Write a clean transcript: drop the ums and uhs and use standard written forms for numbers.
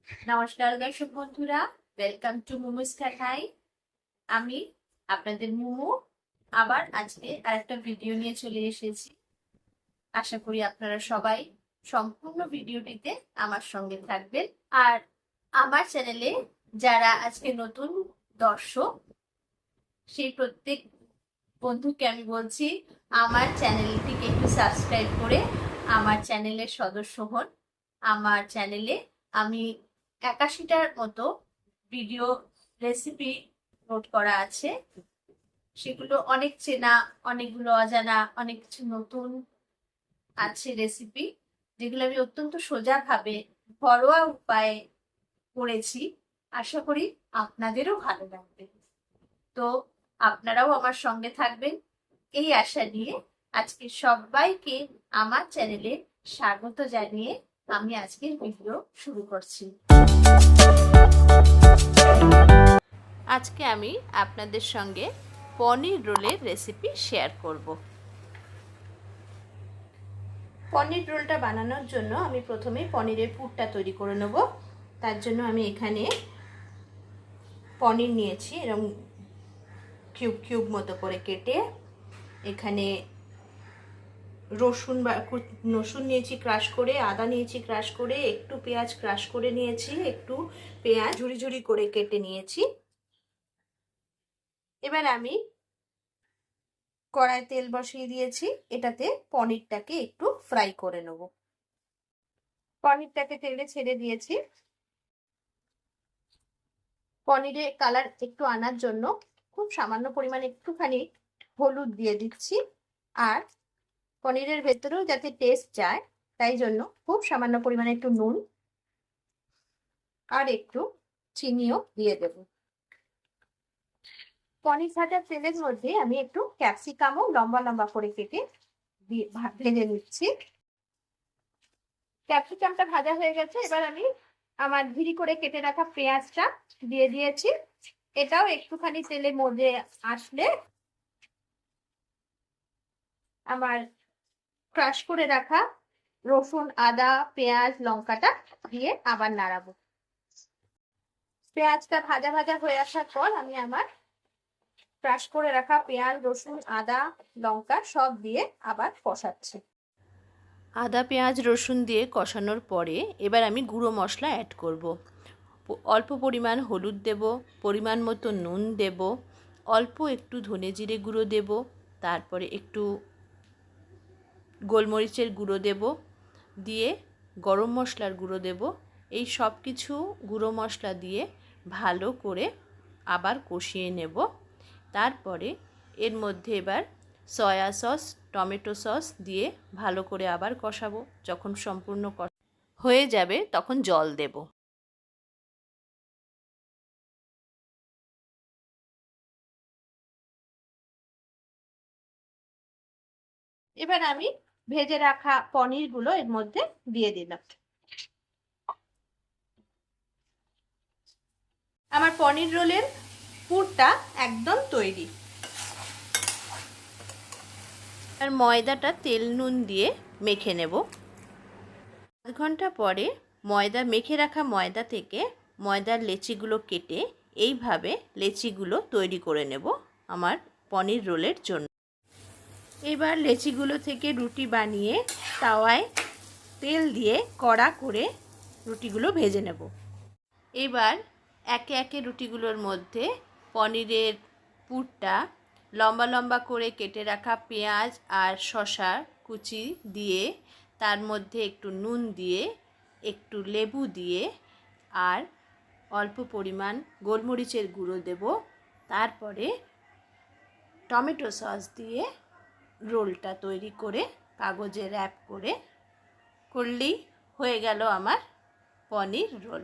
নমস্কার দর্শক বন্ধুরা, ওয়েলকাম টু মুমুস ঠাঠাই। আমি আপনাদের মুমু আবার আজকে আরেকটা ভিডিও নিয়ে চলে এসেছি। আশা করি আপনারা সবাই সম্পূর্ণ ভিডিওটিতে আমার সঙ্গে থাকবেন। আর আমার চ্যানেলে যারা আজকে নতুন দর্শক, সেই প্রত্যেক বন্ধুকে আমি বলছি আমার চ্যানেলটিকে একটু সাবস্ক্রাইব করে আমার চ্যানেলের সদস্য হন। আমার চ্যানেলে আমি 81টার মতো ভিডিও রেসিপি নোট করা আছে। সেগুলো অনেক চেনা, অনেকগুলো অজানা, অনেক কিছু নতুন আছে রেসিপি, যেগুলো আমি অত্যন্ত সোজাভাবে ঘরোয়া উপায়ে করেছি। আশা করি আপনাদেরও ভালো লাগবে। তো আপনারাও আমার সঙ্গে থাকবেন এই আশা নিয়ে আজকে সবাইকে আমার চ্যানেলে স্বাগত জানিয়ে আমি আজকের ভিডিও শুরু করছি। আজকে আমি আপনাদের সঙ্গে পনির রোলের রেসিপি শেয়ার করব। পনির রোলটা বানানোর জন্য আমি প্রথমে পনিরের পুরটা তৈরি করে নেব। তার জন্য আমি এখানে পনির নিয়েছি, এরকম কিউব কিউব মতো করে কেটে। এখানে রসুন নিয়েছি ক্রাশ করে, আদা নিয়েছি ক্রাশ করে, একটু পেঁয়াজ ক্রাশ করে নিয়েছি, একটু পেঁয়াজ ঝুড়ি ঝুড়ি করে কেটে নিয়েছি। এবার আমি কড়াই তেল বসিয়ে দিয়েছি, এটাতে পনিরটাকে একটু ফ্রাই করে নেব। পনিরটাকে তেলে ছেড়ে দিয়েছি। পনিরের কালার একটু আনার জন্য খুব সামান্য পরিমাণে একটুখানি হলুদ দিয়ে দিচ্ছি, আর পনিরের ভেতরেও যাতে টেস্ট যায় তাই জন্য খুব সামান্য পরিমাণে একটু নুন আর একটু চিনিও দিয়ে দেব। পনির ভাজার তেলের মধ্যে আমি একটু ক্যাপসিকামও লম্বা লম্বা করে কেটে ভেজে নিচ্ছি। ক্যাপসিকামটা ভাজা হয়ে গেছে, এবার আমি আমার ঝিরি করে কেটে রাখা পেঁয়াজটা দিয়ে দিয়েছি। এটাও একটুখানি তেলের মধ্যে আসলে আমার ক্রাশ করে রাখা রসুন, আদা, পেঁয়াজ, লঙ্কাটা দিয়ে আবার নাড়াবো। পেঁয়াজটা ভাজা ভাজা হয়ে আসার পর আমি আমার ক্রাশ করে রাখা পেঁয়াজ, রসুন, আদা, লঙ্কা সব দিয়ে আবার কষাচ্ছি। আদা, পেঁয়াজ, রসুন দিয়ে কষানোর পরে এবার আমি গুঁড়ো মশলা অ্যাড করব। অল্প পরিমাণ হলুদ দেব, পরিমাণ মতো নুন দেব, অল্প একটু ধনে জিরে গুঁড়ো দেব, তারপরে একটু গোলমরিচের গুঁড়ো দেব, দিয়ে গরম মশলার গুঁড়ো দেব। এই সব কিছু গুঁড়ো মশলা দিয়ে ভালো করে আবার কষিয়ে নেব। তারপরে এর মধ্যে এবার সয়া সস, টমেটো সস দিয়ে ভালো করে আবার কষাবো। যখন সম্পূর্ণ হয়ে যাবে তখন জল দেব। এবার আমি ভেজে রাখা পনিরগুলো এর মধ্যে দিয়ে দিলাম। আমার পনির রোলের পুরটা একদম তৈরি। আর ময়দাটা তেল নুন দিয়ে মেখে নেব। আধ ঘন্টা পরে মেখে রাখা ময়দা থেকে ময়দার লেচিগুলো কেটে এইভাবে লেচিগুলো তৈরি করে নেব আমার পনির রোলের জন্য। এবার লেচিগুলো থেকে রুটি বানিয়ে তাওয়ায় তেল দিয়ে কড়া করে রুটিগুলো ভেজে নেব। এবার একে একে রুটিগুলোর মধ্যে পনিরের পুরটা লম্বা লম্বা করে কেটে রাখা পেঁয়াজ আর শসা কুচি দিয়ে, তার মধ্যে একটু নুন দিয়ে, একটু লেবু দিয়ে, আর অল্প পরিমাণ গোলমরিচের গুঁড়ো দেব। তারপরে টমেটো সস দিয়ে রোলটা তৈরি করে কাগজে র্যাপ করে করলেই হয়ে গেল আমার পনির রোল।